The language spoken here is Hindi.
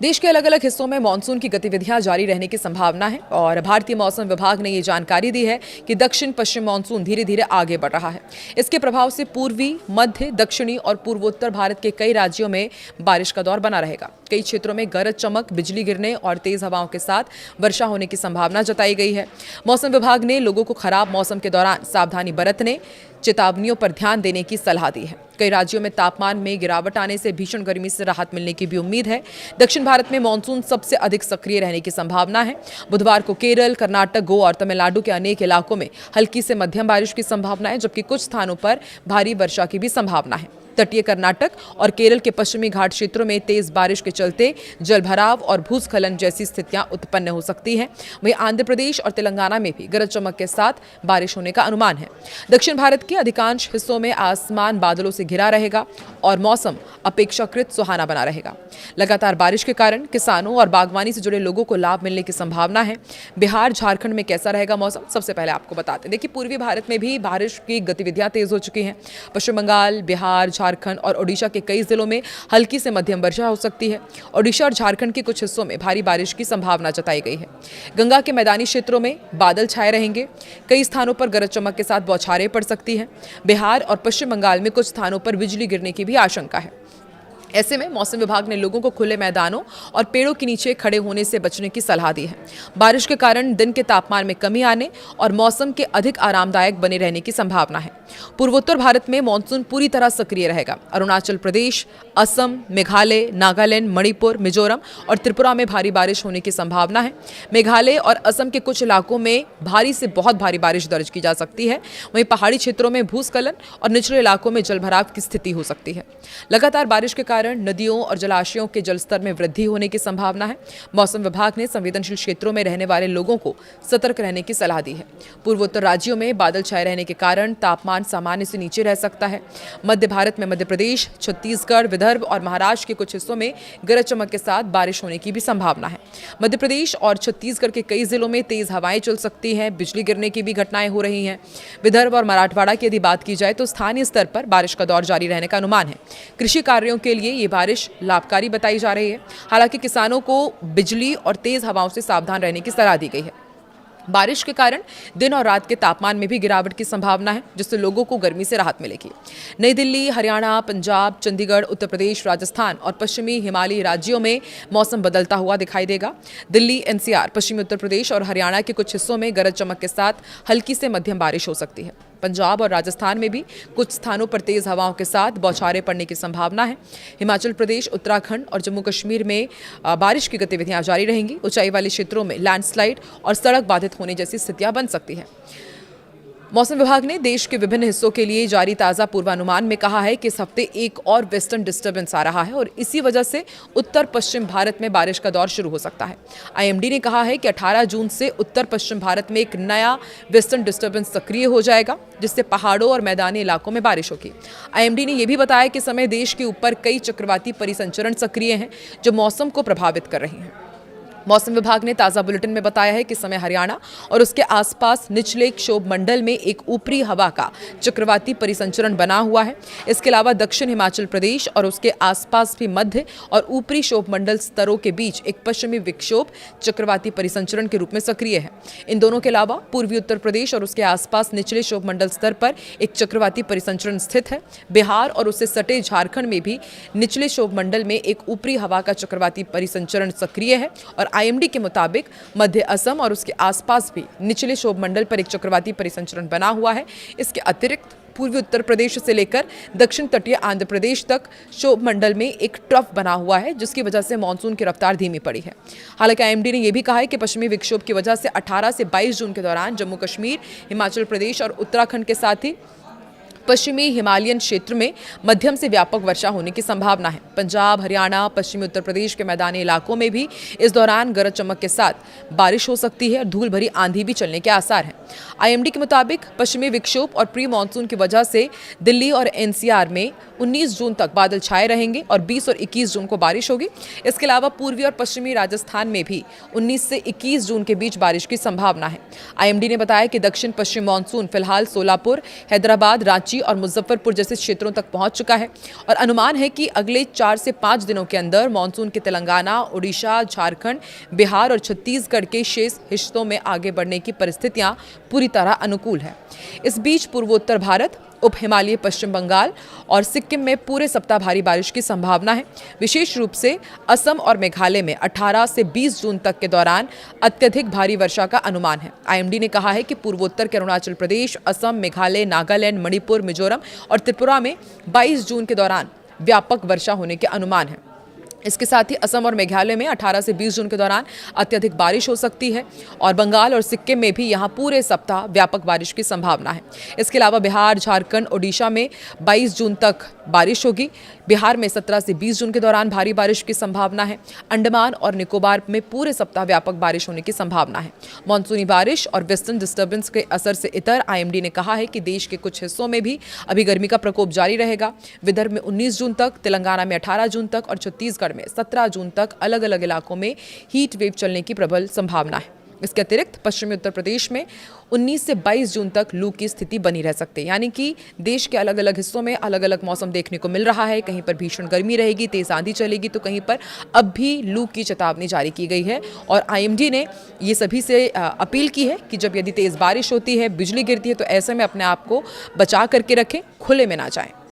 देश के अलग अलग हिस्सों में मानसून की गतिविधियां जारी रहने की संभावना है और भारतीय मौसम विभाग ने ये जानकारी दी है कि दक्षिण पश्चिम मानसून धीरे धीरे आगे बढ़ रहा है। इसके प्रभाव से पूर्वी, मध्य, दक्षिणी और पूर्वोत्तर भारत के कई राज्यों में बारिश का दौर बना रहेगा। कई क्षेत्रों में गरज चमक, बिजली गिरने और तेज हवाओं के साथ वर्षा होने की संभावना जताई गई है। मौसम विभाग ने लोगों को खराब मौसम के दौरान सावधानी बरतने, चेतावनियों पर ध्यान देने की सलाह दी है। कई राज्यों में तापमान में गिरावट आने से भीषण गर्मी से राहत मिलने की भी उम्मीद है। दक्षिण भारत में मानसून सबसे अधिक सक्रिय रहने की संभावना है। बुधवार को केरल, कर्नाटक, गोवा और तमिलनाडु के अनेक इलाकों में हल्की से मध्यम बारिश की संभावना है, जबकि कुछ स्थानों पर भारी वर्षा की भी संभावना है। तटीय कर्नाटक और केरल के पश्चिमी घाट क्षेत्रों में तेज बारिश के चलते जलभराव और भूस्खलन जैसी स्थितियां उत्पन्न हो सकती हैं। वहीं आंध्र प्रदेश और तेलंगाना में भी गरज चमक के साथ बारिश होने का अनुमान है। दक्षिण भारत के अधिकांश हिस्सों में आसमान बादलों से घिरा रहेगा और मौसम अपेक्षाकृत सुहाना बना रहेगा। लगातार बारिश के कारण किसानों और बागवानी से जुड़े लोगों को लाभ मिलने की संभावना है। बिहार, झारखंड में कैसा रहेगा मौसम, सबसे पहले आपको बताते हैं। देखिए, पूर्वी भारत में भी बारिश की गतिविधियां तेज हो चुकी हैं। पश्चिम बंगाल, बिहार, झारखंड और ओडिशा के कई जिलों में हल्की से मध्यम वर्षा हो सकती है। ओडिशा और झारखंड के कुछ हिस्सों में भारी बारिश की संभावना जताई गई है। गंगा के मैदानी क्षेत्रों में बादल छाए रहेंगे। कई स्थानों पर गरज चमक के साथ बौछारें पड़ सकती हैं। बिहार और पश्चिम बंगाल में कुछ स्थानों पर बिजली गिरने की भी आशंका है। ऐसे में मौसम विभाग ने लोगों को खुले मैदानों और पेड़ों के नीचे खड़े होने से बचने की सलाह दी है। बारिश के कारण दिन के तापमान में कमी आने और मौसम के अधिक आरामदायक बने रहने की संभावना है। पूर्वोत्तर भारत में मानसून पूरी तरह सक्रिय रहेगा। अरुणाचल प्रदेश, असम, मेघालय, नागालैंड, मणिपुर, मिजोरम और त्रिपुरा में भारी बारिश होने की संभावना है। मेघालय और असम के कुछ इलाकों में भारी से बहुत भारी बारिश दर्ज की जा सकती है। वहीं पहाड़ी क्षेत्रों में भूस्खलन और निचले इलाकों में जलभराव की स्थिति हो सकती है। लगातार बारिश के कारण नदियों और जलाशयों के जलस्तर में वृद्धि होने की संभावना है। मौसम विभाग ने संवेदनशील क्षेत्रों में रहने वाले लोगों को सतर्क रहने की सलाह दी है। पूर्वोत्तर राज्यों में बादल छाए रहने के कारण तापमान सामान्य से नीचे रह सकता है। मध्य भारत में मध्य प्रदेश, छत्तीसगढ़, विदर्भ और महाराष्ट्र के कुछ हिस्सों में गरज चमक के साथ बारिश होने की भी संभावना है। मध्य प्रदेश और छत्तीसगढ़ के कई जिलों में तेज हवाएं चल सकती हैं। बिजली गिरने की भी घटनाएं हो रही हैं। विदर्भ और मराठवाड़ा की यदि बात की जाए तो स्थानीय स्तर पर बारिश का दौर जारी रहने का अनुमान है। कृषि कार्यों के लिए ये बारिश लाभकारी बताई जा रही है। हालांकि किसानों को बिजली और तेज हवाओं से सावधान रहने की सलाह दी गई है। बारिश के कारण दिन और रात के तापमान में भी गिरावट की संभावना है, जिससे लोगों को गर्मी से राहत मिलेगी। नई दिल्ली, हरियाणा, पंजाब, चंडीगढ़, उत्तर प्रदेश, राजस्थान और पश्चिमी हिमालयी राज्यों में मौसम बदलता हुआ दिखाई देगा। दिल्ली, एनसीआर, पश्चिमी उत्तर प्रदेश और हरियाणा के कुछ हिस्सों में गरज चमक के साथ हल्की से मध्यम बारिश हो सकती है। पंजाब और राजस्थान में भी कुछ स्थानों पर तेज हवाओं के साथ बौछारें पड़ने की संभावना है। हिमाचल प्रदेश, उत्तराखंड और जम्मू कश्मीर में बारिश की गतिविधियां जारी रहेंगी। ऊंचाई वाले क्षेत्रों में लैंडस्लाइड और सड़क बाधित होने जैसी स्थितियां बन सकती हैं। मौसम विभाग ने देश के विभिन्न हिस्सों के लिए जारी ताज़ा पूर्वानुमान में कहा है कि इस हफ्ते एक और वेस्टर्न डिस्टर्बेंस आ रहा है और इसी वजह से उत्तर पश्चिम भारत में बारिश का दौर शुरू हो सकता है। आईएमडी ने कहा है कि 18 जून से उत्तर पश्चिम भारत में एक नया वेस्टर्न डिस्टर्बेंस सक्रिय हो जाएगा, जिससे पहाड़ों और मैदानी इलाकों में बारिश होगी। आईएमडी ने यह भी बताया कि समय देश के ऊपर कई चक्रवाती परिसंचरण सक्रिय हैं, जो मौसम को प्रभावित कर रही हैं। मौसम विभाग ने ताज़ा बुलेटिन में बताया है कि समय हरियाणा और उसके आसपास निचले क्षोभ मंडल में एक ऊपरी हवा का चक्रवाती परिसंचरण बना हुआ है। इसके अलावा दक्षिण हिमाचल प्रदेश और उसके आसपास भी मध्य और ऊपरी क्षोभ मंडल स्तरों के बीच एक पश्चिमी विक्षोभ चक्रवाती परिसंचरण के रूप में सक्रिय है। इन दोनों के अलावा पूर्वी उत्तर प्रदेश और उसके आसपास निचले क्षोभ मंडल स्तर पर एक चक्रवाती परिसंचरण स्थित है। बिहार और उससे सटे झारखंड में भी निचले क्षोभ मंडल में एक ऊपरी हवा का चक्रवाती परिसंचरण सक्रिय है और आईएमडी के मुताबिक मध्य असम और उसके आसपास भी निचले क्षोभ मंडल पर एक चक्रवाती परिसंचरण बना हुआ है। इसके अतिरिक्त पूर्वी उत्तर प्रदेश से लेकर दक्षिण तटीय आंध्र प्रदेश तक क्षोभ मंडल में एक ट्रफ बना हुआ है, जिसकी वजह से मानसून की रफ्तार धीमी पड़ी है। हालांकि आईएमडी ने यह भी कहा है कि पश्चिमी विक्षोभ की वजह से 18 से 22 जून के दौरान जम्मू कश्मीर, हिमाचल प्रदेश और उत्तराखंड के साथ ही पश्चिमी हिमालयन क्षेत्र में मध्यम से व्यापक वर्षा होने की संभावना है। पंजाब, हरियाणा, पश्चिमी उत्तर प्रदेश के मैदानी इलाकों में भी इस दौरान गरज चमक के साथ बारिश हो सकती है और धूल भरी आंधी भी चलने के आसार हैं। आईएमडी के मुताबिक पश्चिमी विक्षोभ और प्री मानसून की वजह से दिल्ली और एनसीआर में 19 जून तक बादल छाए रहेंगे और 20 और 21 जून को बारिश होगी। इसके अलावा पूर्वी और पश्चिमी राजस्थान में भी 19 से 21 जून के बीच बारिश की संभावना है। आईएमडी ने बताया कि दक्षिण पश्चिम मानसून फिलहाल सोलापुर, हैदराबाद, रांची रांची और मुजफ्फरपुर जैसे क्षेत्रों तक पहुंच चुका है और अनुमान है कि अगले 4 से 5 दिनों के अंदर मानसून के तेलंगाना, उड़ीसा, झारखंड, बिहार और छत्तीसगढ़ के शेष हिस्सों में आगे बढ़ने की परिस्थितियां पूरी तरह अनुकूल है। इस बीच पूर्वोत्तर भारत, उप हिमालय पश्चिम बंगाल और सिक्किम में पूरे सप्ताह भारी बारिश की संभावना है। विशेष रूप से असम और मेघालय में 18 से 20 जून तक के दौरान अत्यधिक भारी वर्षा का अनुमान है। आईएमडी ने कहा है कि पूर्वोत्तर के अरुणाचल प्रदेश, असम, मेघालय, नागालैंड, मणिपुर, मिजोरम और त्रिपुरा में 22 जून के दौरान व्यापक वर्षा होने के अनुमान है। इसके साथ ही असम और मेघालय में 18 से 20 जून के दौरान अत्यधिक बारिश हो सकती है और बंगाल और सिक्किम में भी यहां पूरे सप्ताह व्यापक बारिश की संभावना है। इसके अलावा बिहार, झारखंड, ओडिशा में 22 जून तक बारिश होगी। बिहार में 17 से 20 जून के दौरान भारी बारिश की संभावना है। अंडमान और निकोबार में पूरे सप्ताह व्यापक बारिश होने की संभावना है। मानसूनी बारिश और वेस्टर्न डिस्टर्बेंस के असर से इतर आईएमडी ने कहा है कि देश के कुछ हिस्सों में भी अभी गर्मी का प्रकोप जारी रहेगा। विदर्भ में 19 जून तक, तेलंगाना में 18 जून तक और छत्तीसगढ़ में 17 जून तक अलग अलग इलाकों में हीट वेव चलने की प्रबल संभावना है। इसके अतिरिक्त पश्चिमी उत्तर प्रदेश में 19 से 22 जून तक लू की स्थिति बनी रह सकती है। यानी कि देश के अलग अलग हिस्सों में अलग अलग मौसम देखने को मिल रहा है। कहीं पर भीषण गर्मी रहेगी, तेज आंधी चलेगी, तो कहीं पर अब भी लू की चेतावनी जारी की गई है। और आईएमडी ने ये सभी से अपील की है कि जब यदि तेज बारिश होती है, बिजली गिरती है, तो ऐसे में अपने आप को बचा करके रखें, खुले में ना जाएं।